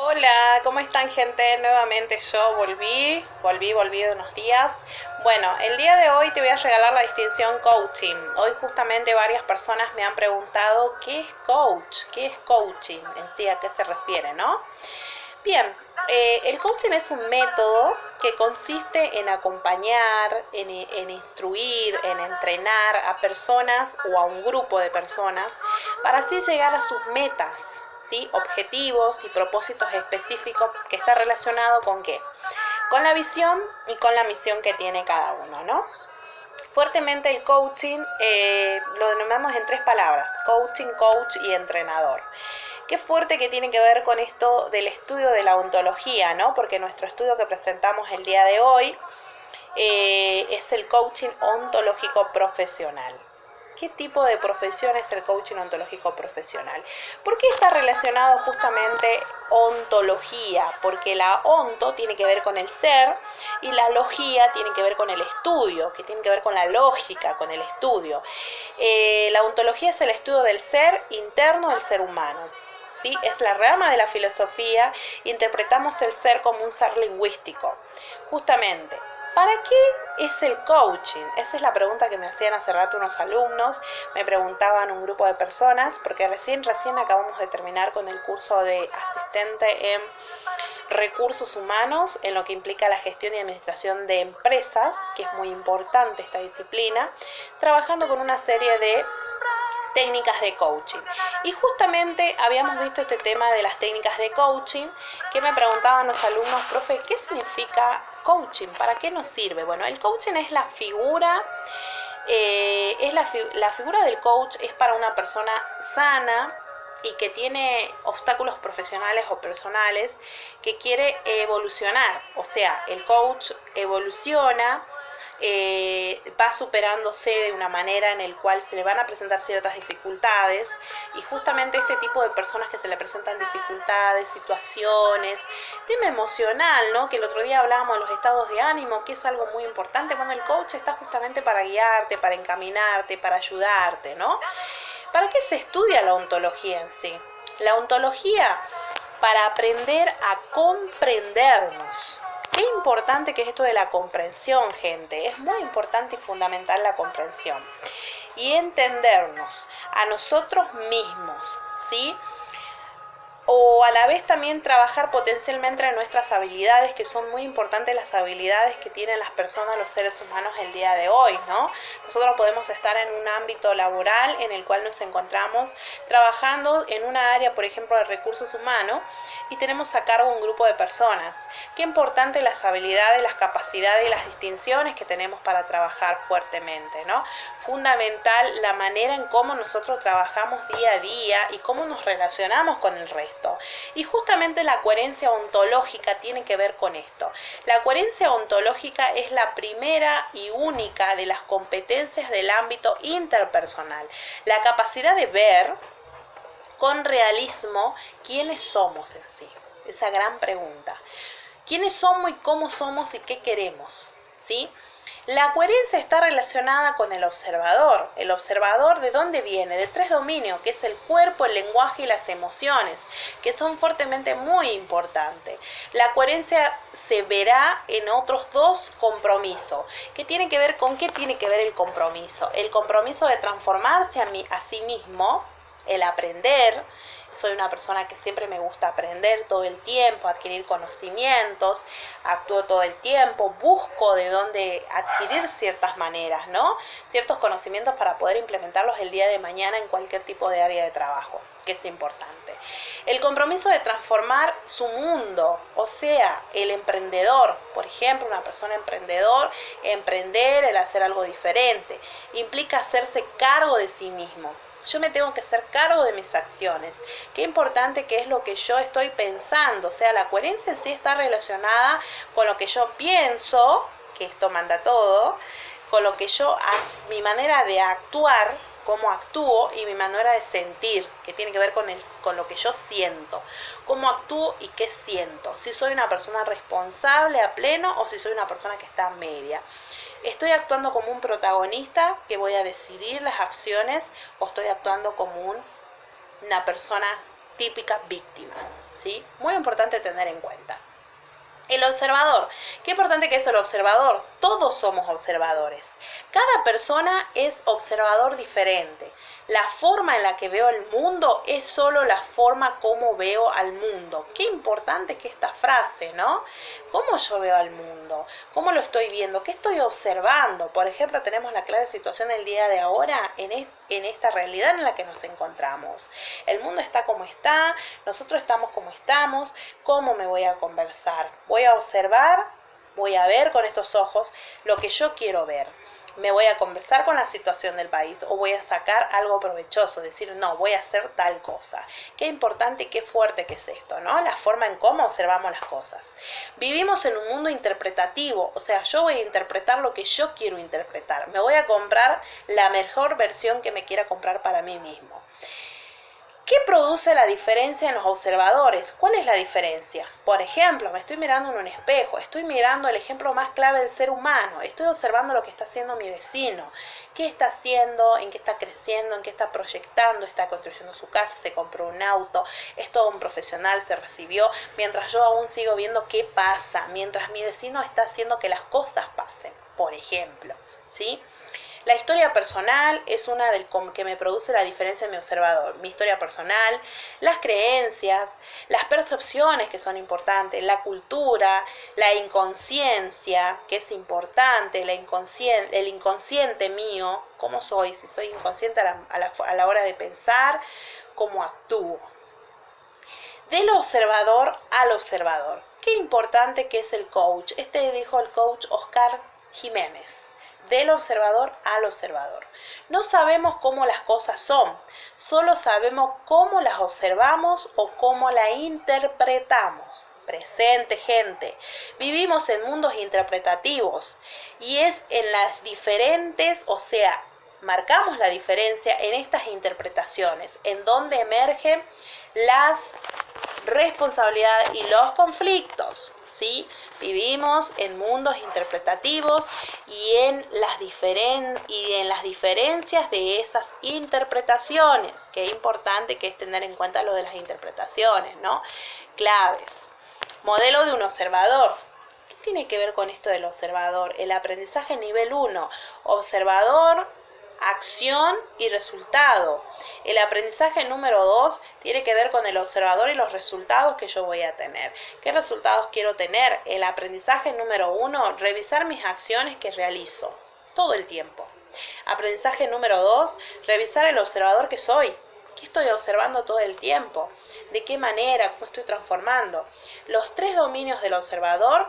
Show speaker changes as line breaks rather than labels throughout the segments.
Hola, ¿cómo están, gente? Nuevamente yo volví de unos días. Bueno, el día de hoy te voy a regalar la distinción coaching. Hoy justamente varias personas me han preguntado qué es coach, qué es coaching, en sí a qué se refiere, ¿no? Bien, el coaching es un método que consiste en acompañar, en instruir, en entrenar a personas o a un grupo de personas para así llegar a sus metas, ¿sí? Objetivos y propósitos específicos que está relacionado con qué, con la visión y con la misión que tiene cada uno, ¿no? Fuertemente el coaching lo denominamos en tres palabras: coaching, coach y entrenador. Qué fuerte que tiene que ver con esto del estudio de la ontología, ¿no? Porque nuestro estudio que presentamos el día de hoy es el coaching ontológico profesional. ¿Qué tipo de profesión es el coaching ontológico profesional? ¿Por qué está relacionado justamente ontología? Porque la onto tiene que ver con el ser y la logía tiene que ver con el estudio, que tiene que ver con la lógica, con el estudio. La ontología es el estudio del ser interno del ser humano. ¿Sí? Es la rama de la filosofía. Interpretamos el ser como un ser lingüístico. Justamente, ¿para qué es el coaching? Esa es la pregunta que me hacían hace rato unos alumnos, me preguntaban un grupo de personas, porque recién acabamos de terminar con el curso de asistente en recursos humanos, en lo que implica la gestión y administración de empresas, que es muy importante esta disciplina, trabajando con una serie de técnicas de coaching. Y justamente habíamos visto este tema de las técnicas de coaching, que me preguntaban los alumnos: profe, ¿qué significa coaching? ¿Para qué nos sirve? Bueno, el coaching es la figura, la figura del coach es para una persona sana y que tiene obstáculos profesionales o personales, que quiere evolucionar. O sea, el coach evoluciona, va superándose de una manera en el cual se le van a presentar ciertas dificultades, y justamente este tipo de personas que se le presentan dificultades, situaciones, tema emocional, ¿no? Que el otro día hablábamos de los estados de ánimo, que es algo muy importante. Bueno, el coach está justamente para guiarte, para encaminarte, para ayudarte, ¿no? ¿Para qué se estudia la ontología en sí? La ontología para aprender a comprendernos. Qué importante que es esto de la comprensión, gente. Es muy importante y fundamental la comprensión. Y entendernos a nosotros mismos, ¿sí? O a la vez también trabajar potencialmente en nuestras habilidades, que son muy importantes, las habilidades que tienen las personas, los seres humanos el día de hoy, ¿no? Nosotros podemos estar en un ámbito laboral en el cual nos encontramos trabajando en una área, por ejemplo, de recursos humanos, y tenemos a cargo un grupo de personas. Qué importante las habilidades, las capacidades y las distinciones que tenemos para trabajar fuertemente, ¿no? Fundamental la manera en cómo nosotros trabajamos día a día y cómo nos relacionamos con el resto. Y justamente la coherencia ontológica tiene que ver con esto. La coherencia ontológica es la primera y única de las competencias del ámbito interpersonal. La capacidad de ver con realismo quiénes somos en sí. Esa gran pregunta. ¿Quiénes somos y cómo somos y qué queremos? ¿Sí? La coherencia está relacionada con el observador. ¿El observador de dónde viene? De tres dominios, que es el cuerpo, el lenguaje y las emociones, que son fuertemente muy importantes. La coherencia se verá en otros dos compromisos. ¿Qué tiene que ver con qué tiene que ver el compromiso? El compromiso de transformarse a sí mismo, el aprender. Soy una persona que siempre me gusta aprender todo el tiempo, adquirir conocimientos, actúo todo el tiempo, busco de dónde adquirir ciertas maneras, ¿no? Ciertos conocimientos para poder implementarlos el día de mañana en cualquier tipo de área de trabajo, que es importante. El compromiso de transformar su mundo, o sea, el emprendedor, por ejemplo, una persona emprendedor, emprender, el hacer algo diferente, implica hacerse cargo de sí mismo. Yo me tengo que hacer cargo de mis acciones. Qué importante que es lo que yo estoy pensando. O sea, la coherencia en sí está relacionada con lo que yo pienso, que esto manda todo, con lo que mi manera de actuar, cómo actúo, y mi manera de sentir, que tiene que ver con lo que yo siento. Cómo actúo y qué siento. Si soy una persona responsable a pleno o si soy una persona que está media. ¿Estoy actuando como un protagonista que voy a decidir las acciones o estoy actuando como una persona típica víctima? ¿sí? Muy importante tener en cuenta. El observador. Qué importante que es el observador. Todos somos observadores. Cada persona es observador diferente. La forma en la que veo el mundo es solo la forma como veo al mundo. Qué importante que esta frase, ¿no? ¿Cómo yo veo al mundo? ¿Cómo lo estoy viendo? ¿Qué estoy observando? Por ejemplo, tenemos la clave situación del día de ahora en esta realidad en la que nos encontramos. El mundo está como está, nosotros estamos como estamos. ¿Cómo me voy a conversar? Voy a observar, voy a ver con estos ojos lo que yo quiero ver. Me voy a conversar con la situación del país o voy a sacar algo provechoso, decir, no, voy a hacer tal cosa. Qué importante y qué fuerte que es esto, ¿no? La forma en cómo observamos las cosas. Vivimos en un mundo interpretativo, o sea, yo voy a interpretar lo que yo quiero interpretar. Me voy a comprar la mejor versión que me quiera comprar para mí mismo. ¿Qué produce la diferencia en los observadores? ¿Cuál es la diferencia? Por ejemplo, me estoy mirando en un espejo, estoy mirando el ejemplo más clave del ser humano, estoy observando lo que está haciendo mi vecino, qué está haciendo, en qué está creciendo, en qué está proyectando, está construyendo su casa, se compró un auto, es todo un profesional, se recibió, mientras yo aún sigo viendo qué pasa, mientras mi vecino está haciendo que las cosas pasen, por ejemplo, ¿sí? La historia personal es una del que me produce la diferencia en mi observador. Mi historia personal, las creencias, las percepciones que son importantes, la cultura, la inconsciencia, que es importante, el inconsciente mío, cómo soy, si soy inconsciente a la hora de pensar, cómo actúo. Del observador al observador. Qué importante que es el coach. Dijo el coach Oscar Jiménez. Del observador al observador. No sabemos cómo las cosas son, solo sabemos cómo las observamos o cómo las interpretamos. Presente, gente. Vivimos en mundos interpretativos y es en las diferentes, o sea, marcamos la diferencia en estas interpretaciones, en donde emergen las responsabilidades y los conflictos, ¿sí? Vivimos en mundos interpretativos y en las diferencias de esas interpretaciones. Qué importante que es tener en cuenta lo de las interpretaciones, ¿no? Claves. Modelo de un observador. ¿Qué tiene que ver con esto del observador? El aprendizaje nivel 1. Observador, acción y resultado. El aprendizaje número 2 tiene que ver con el observador y los resultados que yo voy a tener. ¿Qué resultados quiero tener? El aprendizaje número 1, revisar mis acciones que realizo todo el tiempo. Aprendizaje número 2, revisar el observador que soy. ¿Qué estoy observando todo el tiempo? ¿De qué manera? ¿Cómo estoy transformando? Los 3 dominios del observador: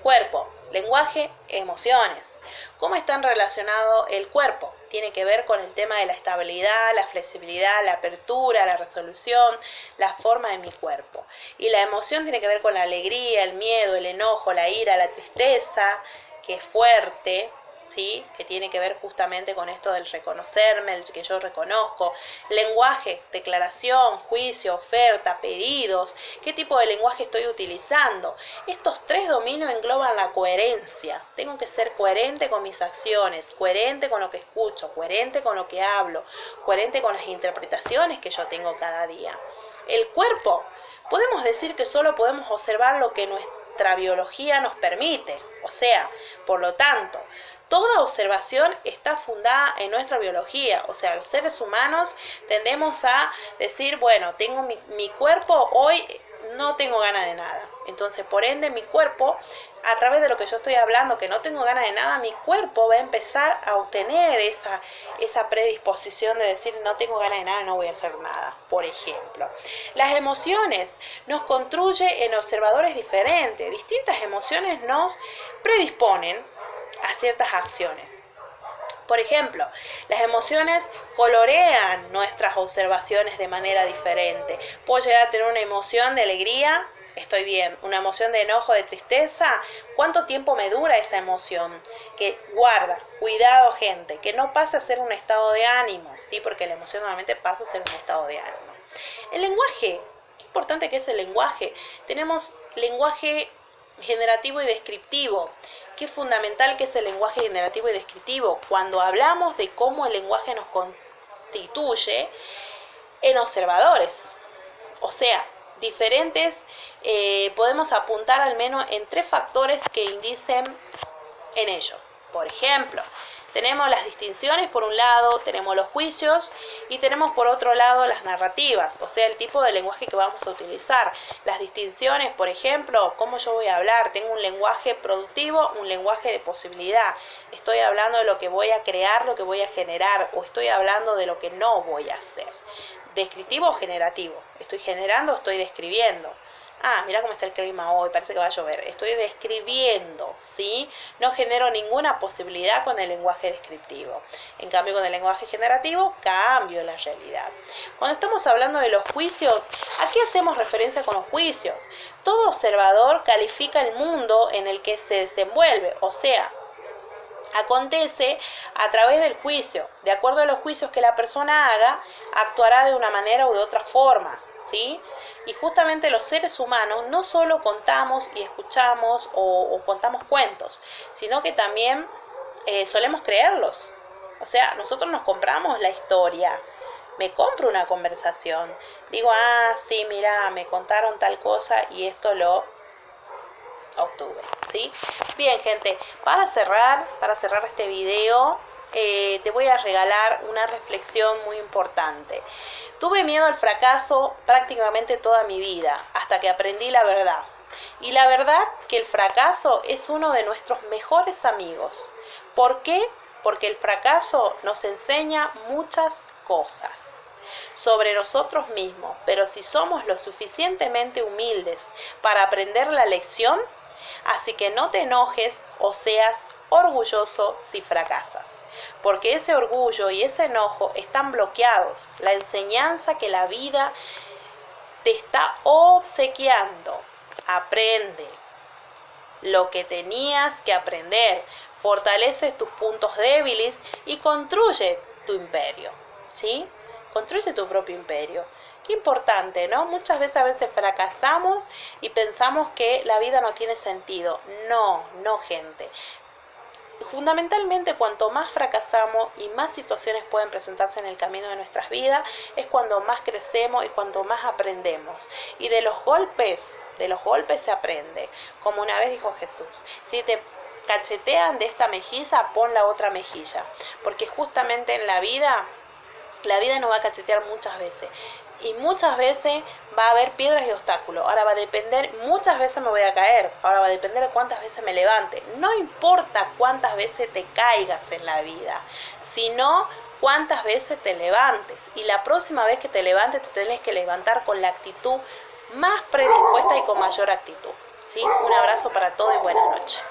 cuerpo, lenguaje, emociones. ¿Cómo están relacionados el cuerpo? Tiene que ver con el tema de la estabilidad, la flexibilidad, la apertura, la resolución, la forma de mi cuerpo. Y la emoción tiene que ver con la alegría, el miedo, el enojo, la ira, la tristeza, que es fuerte, ¿sí? Que tiene que ver justamente con esto del reconocerme, el que yo reconozco. Lenguaje, declaración, juicio, oferta, pedidos. ¿Qué tipo de lenguaje estoy utilizando? Estos 3 dominios engloban la coherencia. Tengo que ser coherente con mis acciones, coherente con lo que escucho, coherente con lo que hablo, coherente con las interpretaciones que yo tengo cada día. El cuerpo, podemos decir que solo podemos observar lo que nuestra biología nos permite. O sea, por lo tanto, toda observación está fundada en nuestra biología. O sea, los seres humanos tendemos a decir, bueno, tengo mi cuerpo, hoy no tengo ganas de nada. Entonces, por ende, mi cuerpo, a través de lo que yo estoy hablando, que no tengo ganas de nada, mi cuerpo va a empezar a obtener esa predisposición de decir, no tengo ganas de nada, no voy a hacer nada, por ejemplo. Las emociones nos construyen en observadores diferentes. Distintas emociones nos predisponen a ciertas acciones. Por ejemplo, las emociones colorean nuestras observaciones de manera diferente. Puedo llegar a tener una emoción de alegría, estoy bien. Una emoción de enojo, de tristeza, ¿cuánto tiempo me dura esa emoción? Que guarda, cuidado, gente, que no pase a ser un estado de ánimo, ¿sí? Porque la emoción normalmente pasa a ser un estado de ánimo. El lenguaje, qué importante que es el lenguaje. Tenemos lenguaje generativo y descriptivo. Qué fundamental que es el lenguaje generativo y descriptivo cuando hablamos de cómo el lenguaje nos constituye en observadores. O sea, diferentes, podemos apuntar al menos en 3 factores que indicen en ello. Por ejemplo, tenemos las distinciones por un lado, tenemos los juicios y tenemos por otro lado las narrativas, o sea, el tipo de lenguaje que vamos a utilizar. Las distinciones, por ejemplo, cómo yo voy a hablar, tengo un lenguaje productivo, un lenguaje de posibilidad. Estoy hablando de lo que voy a crear, lo que voy a generar, o estoy hablando de lo que no voy a hacer. Descriptivo o generativo. Estoy generando, estoy describiendo. Mira cómo está el clima hoy, parece que va a llover. Estoy describiendo, ¿sí? No genero ninguna posibilidad con el lenguaje descriptivo. En cambio, con el lenguaje generativo, cambio la realidad. Cuando estamos hablando de los juicios, ¿a qué hacemos referencia con los juicios? Todo observador califica el mundo en el que se desenvuelve, o sea, acontece a través del juicio. De acuerdo a los juicios que la persona haga, actuará de una manera u de otra forma, ¿sí? Y justamente los seres humanos no solo contamos y escuchamos o contamos cuentos, sino que también solemos creerlos. O sea, nosotros nos compramos la historia. Me compro una conversación. Digo, sí, mira, me contaron tal cosa y esto lo obtuve, ¿sí? Bien, gente, para cerrar este video, te voy a regalar una reflexión muy importante. Tuve miedo al fracaso prácticamente toda mi vida, hasta que aprendí la verdad. Y la verdad que el fracaso es uno de nuestros mejores amigos. ¿Por qué? Porque el fracaso nos enseña muchas cosas sobre nosotros mismos, pero si somos lo suficientemente humildes para aprender la lección, así que no te enojes o seas orgulloso si fracasas, porque ese orgullo y ese enojo están bloqueados. La enseñanza que la vida te está obsequiando. Aprende lo que tenías que aprender, fortalece tus puntos débiles y construye tu imperio, ¿sí? Construye tu propio imperio. Qué importante, ¿no? Muchas veces fracasamos y pensamos que la vida no tiene sentido. No, gente. Fundamentalmente, cuanto más fracasamos y más situaciones pueden presentarse en el camino de nuestras vidas, es cuando más crecemos y cuando más aprendemos. Y de los golpes se aprende. Como una vez dijo Jesús, si te cachetean de esta mejilla, pon la otra mejilla. Porque justamente en la vida nos va a cachetear muchas veces. Y muchas veces va a haber piedras y obstáculos. Ahora va a depender, muchas veces me voy a caer. Ahora va a depender de cuántas veces me levante. No importa cuántas veces te caigas en la vida, sino cuántas veces te levantes. Y la próxima vez que te levantes, te tenés que levantar con la actitud más predispuesta y con mayor actitud, ¿sí? Un abrazo para todos y buenas noches.